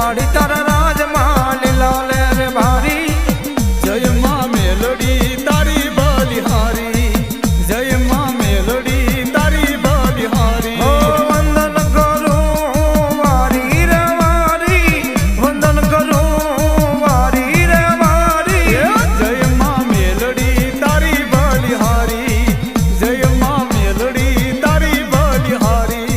વાડી તારા રાજમાં લીલા લે રે ભારી જય માં મેલડી તારી બલિહારી જય માં મેલડી તારી બલિહારી ઓ વંદન કરું વારી રે વારી વંદન કરું વારી રે વારી જય માં મેલડી તારી બલિહારી જય માં મેલડી તારી બલિહારી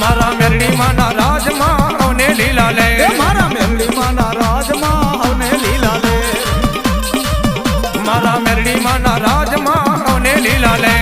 મારા મેરડી માના રાજમાં આવને લીલા લે મારા મેરડી માના રાજમાં આવને લીલા લે મારા મેરડી માના રાજમાં આવને લીલા લે